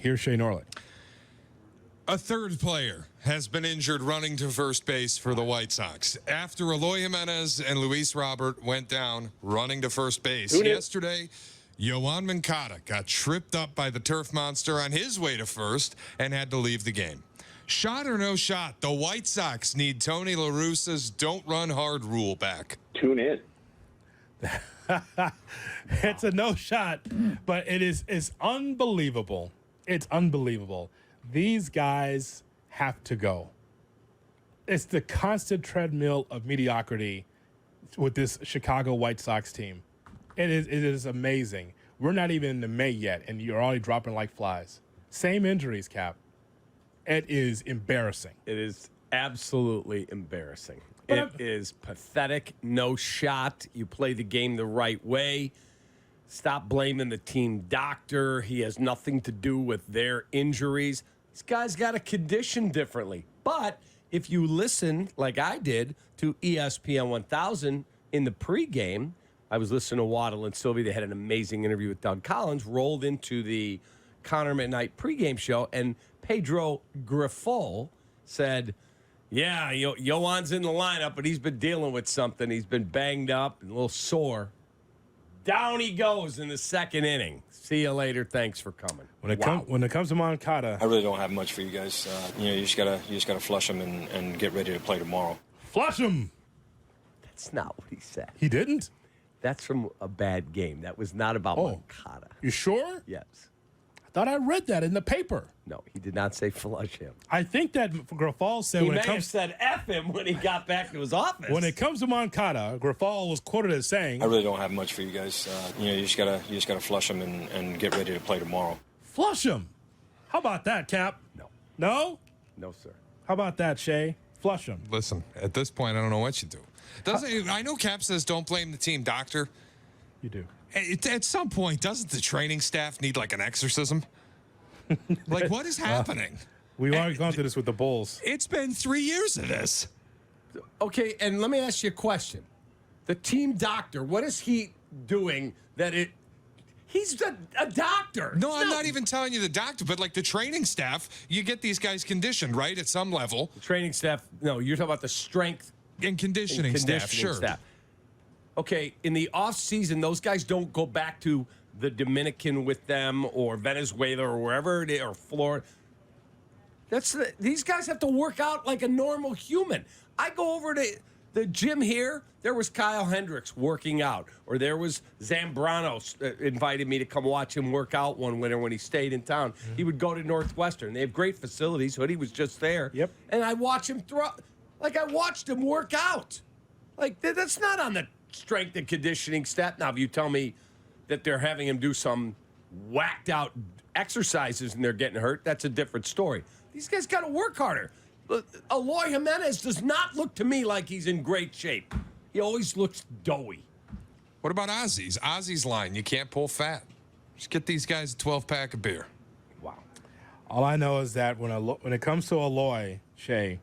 Here's Shea Norley. A third player has been injured running to first base for the White Sox. After Eloy Jimenez and Luis Robert went down running to first base yesterday, Yoan Moncada got tripped up by the turf monster on his way to first and had to leave the game. Shot or no shot, the White Sox need Tony La Russa's don't run hard rule back. Tune in. It's a no shot, but it's unbelievable. It's unbelievable. These guys have to go. It's the constant treadmill of mediocrity with this Chicago White Sox team. It is amazing. We're not even in the May yet, and you're already dropping like flies. Same injuries, Cap. It is embarrassing. It is absolutely embarrassing. It is pathetic. No shot. You play the game the right way. Stop blaming the team doctor. He has nothing to do with their injuries. These guys got to condition differently. But if you listen, like I did, to ESPN 1000 in the pregame, I was listening to Waddle and Sylvie. They had an amazing interview with Doug Collins, rolled into the Connor McKnight pregame show, and Pedro Grifol said, yeah, Yoan's in the lineup, but he's been dealing with something. He's been banged up and a little sore. Down he goes in the second inning. See you later. Thanks for coming. When it comes to Moncada, I really don't have much for you guys. You just gotta flush them and get ready to play tomorrow. flush him. That's not what he said. He didn't? That's from a bad game. That was not about Moncada. You sure? Yes. I thought I read that in the paper. No, he did not say flush him. I think that Grifol said He when may it have comes said F him when he got back to his office. when it comes to Moncada, Grifol was quoted as saying, I really don't have much for you guys. You just gotta flush them and get ready to play tomorrow. flush him. How about that, Cap? No. No? No, sir. How about that, Shea? Flush him. Listen, at this point, I don't know what you do. I know Cap says don't blame the team doctor. You do. At some point, doesn't the training staff need like an exorcism? Like, what is happening? We've already gone through this with the Bulls. It's been 3 years of this. Okay, and let me ask you a question. The team doctor, what is he doing that it... He's a doctor. No, I'm not even telling you the doctor, but like the training staff, you get these guys conditioned, right, at some level. The training staff, no, you're talking about the strength And conditioning staff, sure. Okay, in the off season, those guys don't go back to the Dominican with them or Venezuela or wherever it is, or Florida. These guys have to work out like a normal human. I go over to the gym here. There was Kyle Hendricks working out, or there was Zambrano invited me to come watch him work out one winter when he stayed in town. Mm-hmm. He would go to Northwestern. They have great facilities. Hoodie was just there. Yep. And I watch him throw. Like, I watched him work out. Like, that's not on the strength and conditioning staff. Now, if you tell me that they're having him do some whacked out exercises and they're getting hurt, that's a different story. These guys got to work harder. Eloy Jimenez does not look to me like he's in great shape. He always looks doughy. What about Ozzy's? Ozzy's line, you can't pull fat. Just get these guys a 12-pack of beer. Wow. All I know is that when it comes to Eloy, Shea,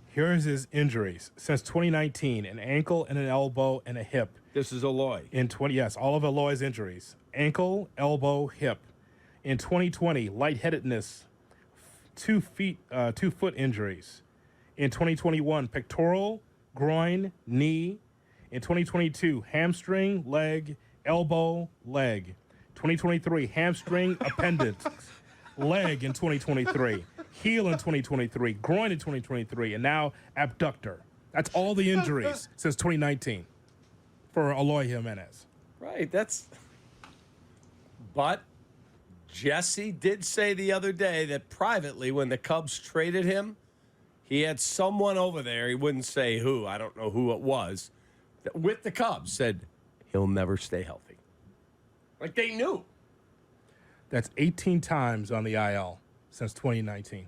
here's his injuries. Since 2019, an ankle and an elbow and a hip. This is Eloy. Yes, all of Eloy's injuries. Ankle, elbow, hip. In 2020, lightheadedness, 2 foot injuries. In 2021, pectoral, groin, knee. In 2022, hamstring, leg, elbow, leg. 2023, hamstring, appendix, leg in 2023, heel in 2023, groin in 2023, and now abductor. That's all the injuries since 2019 for Eloy Jimenez. Right, but Jesse did say the other day that privately when the Cubs traded him, he had someone over there, he wouldn't say who, I don't know who it was, that with the Cubs said he'll never stay healthy. Like they knew. That's 18 times on the IL since 2019,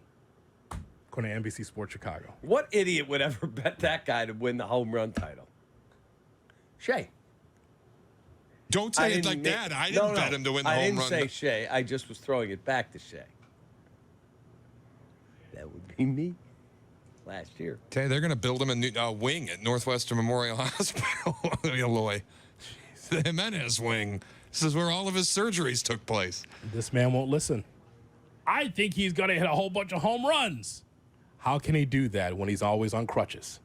according to NBC Sports Chicago. What idiot would ever bet that guy to win the home run title? Shea. Don't say it like that. I didn't bet him to win the home run. I didn't say Shea. I just was throwing it back to Shea. That would be me last year. Okay, they're going to build him a new wing at Northwestern Memorial Hospital. Eloy. The Jimenez wing. This is where all of his surgeries took place. This man won't listen. I think he's going to hit a whole bunch of home runs. How can he do that when he's always on crutches?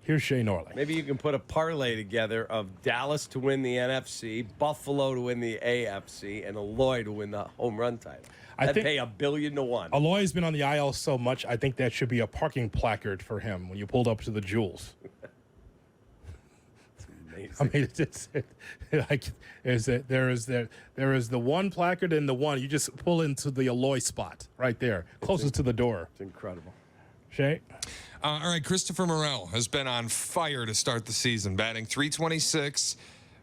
Here's Shea Norley. Maybe you can put a parlay together of Dallas to win the NFC, Buffalo to win the AFC, and Eloy to win the home run title. I'd pay $1 billion to 1. Eloy's been on the IL so much, I think that should be a parking placard for him when you pulled up to the Jewels. I mean, there is the one placard and the one. You just pull into the Eloy spot right there, closest to the door. It's incredible. Shay? All right, Christopher Morel has been on fire to start the season, batting .326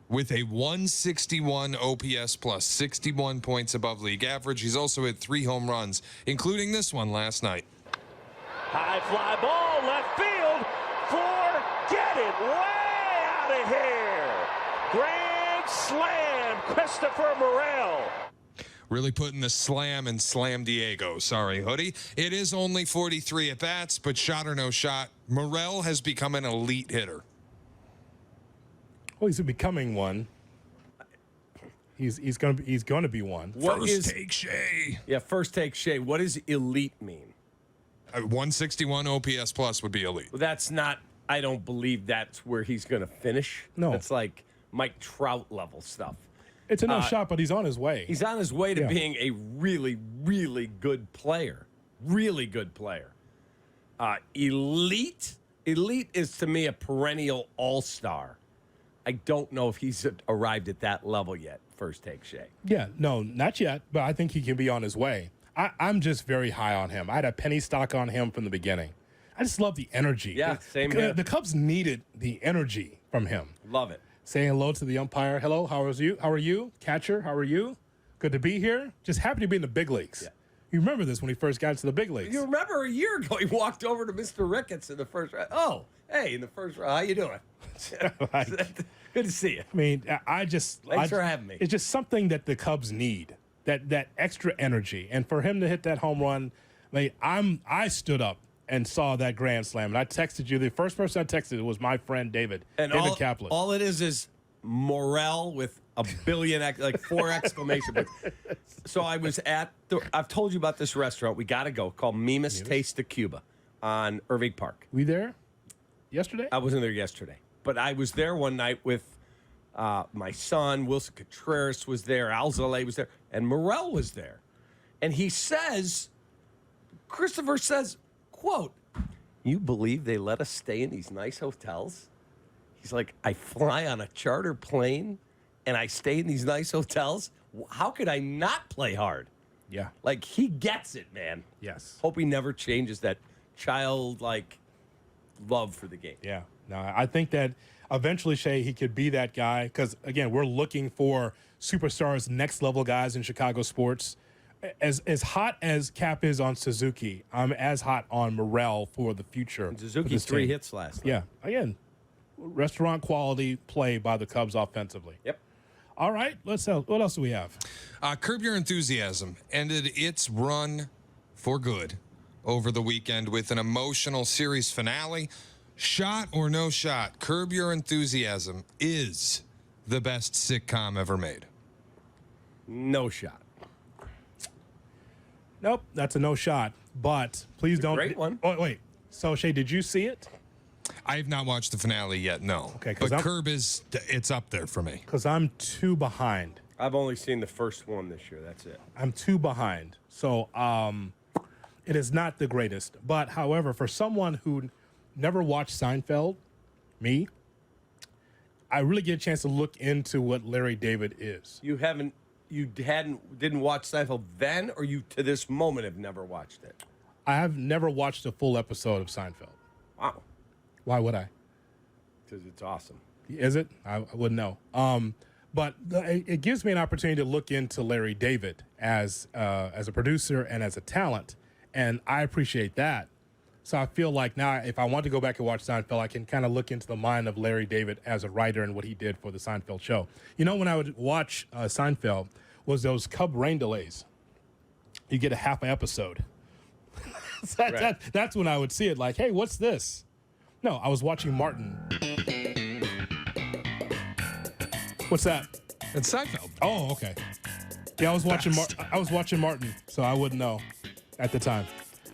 with a 161 OPS plus, 61 points above league average. He's also hit 3 home runs, including this one last night. High fly ball, left field, forget it, way out of here. Grand slam, Christopher Morel. Really putting the slam in Slam Diego. Sorry, Hoodie. It is only 43 at bats, but shot or no shot, Morel has become an elite hitter. Well, he's becoming one. He's going to be one. First take Shea. Yeah, first take Shea. What does elite mean? 161 OPS plus would be elite. Well, that's not. I don't believe that's where he's going to finish. No, it's like Mike Trout level stuff. It's a no shot, but he's on his way. He's on his way to being a really, really good player. Really good player. Elite is to me a perennial all-star. I don't know if he's arrived at that level yet. First take Shea. Yeah, no, not yet, but I think he can be on his way. I'm just very high on him. I had a penny stock on him from the beginning. I just love the energy. Yeah, same here. The Cubs needed the energy from him. Love it. Saying hello to the umpire. Hello, how are you? Catcher, how are you? Good to be here. Just happy to be in the big leagues. Yeah. You remember this when he first got to the big leagues. You remember a year ago he walked over to Mr. Ricketts in the first round. Oh, hey, in the first round, how you doing? Good to see you. I mean, Thanks for having me. It's just something that the Cubs need. That extra energy. And for him to hit that home run, I stood up and saw that grand slam. And I texted you. The first person I texted was my friend David Kaplan. All it is Morel with a billion, like 4 exclamation points. So I was I've told you about this restaurant. We got to go, called Mimas Taste of Cuba on Irving Park. We there yesterday? I wasn't there yesterday. But I was there one night with my son. Wilson Contreras was there. Alzolay was there. And Morel was there. And Christopher says, quote, "You believe they let us stay in these nice hotels?" He's like, "I fly on a charter plane and I stay in these nice hotels. How could I not play hard?" Yeah. Like, he gets it, man. Yes. Hope he never changes that childlike love for the game. Yeah. No, I think that eventually, Shea, he could be that guy because, again, we're looking for superstars, next-level guys in Chicago sports. As hot as Kap is on Suzuki, I'm as hot on Morel for the future. And Suzuki's 3 hits last night. Yeah. Again, restaurant quality play by the Cubs offensively. Yep. All right. What else do we have? Curb Your Enthusiasm ended its run for good over the weekend with an emotional series finale. Shot or no shot, Curb Your Enthusiasm is the best sitcom ever made. No shot. Nope, that's a no shot. But please don't. Great one. Oh, wait. So, Shea, did you see it? I have not watched the finale yet, no. Okay, but Curb it's up there for me. Because I'm 2 behind. I've only seen the first one this year. That's it. I'm 2 behind. So, it is not the greatest. But, however, for someone who never watched Seinfeld, me, I really get a chance to look into what Larry David is. You didn't watch Seinfeld then, or you to this moment have never watched it? I have never watched a full episode of Seinfeld. Wow. Why would I? Because it's awesome. Is it? I wouldn't know. But it gives me an opportunity to look into Larry David as a producer and as a talent, and I appreciate that. So I feel like now if I want to go back and watch Seinfeld, I can kind of look into the mind of Larry David as a writer and what he did for the Seinfeld show. You know, when I would watch Seinfeld was those Cub rain delays. You get a half an episode. That's when I would see it like, hey, what's this? No, I was watching Martin. What's that? It's Seinfeld. Oh, okay. Yeah, I was watching Martin, so I wouldn't know at the time.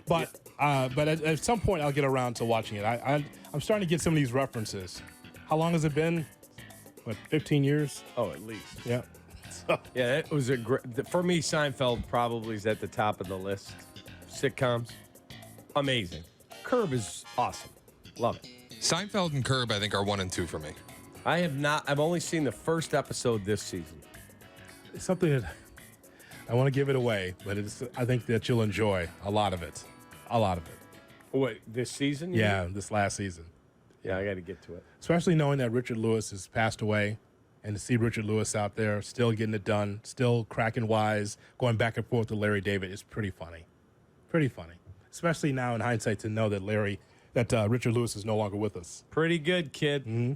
But at some point I'll get around to watching it. I'm starting to get some of these references. How long has it been? What, 15 years? Oh, at least. Yeah. Yeah, it was a great. For me, Seinfeld probably is at the top of the list. Sitcoms, amazing. Curb is awesome. Love it. Seinfeld and Curb, I think, are 1 and 2 for me. I have not. I've only seen the first episode this season. It's something that I want to give it away, but I think that you'll enjoy a lot of it. A lot of it. What, this season? you Yeah, mean? this last season. Yeah, I got to get to it. Especially knowing that Richard Lewis has passed away, and to see Richard Lewis out there still getting it done, still cracking wise, going back and forth with Larry David is pretty funny. Pretty funny. Especially now in hindsight to know that Richard Lewis is no longer with us. Pretty good, kid. Mm-hmm.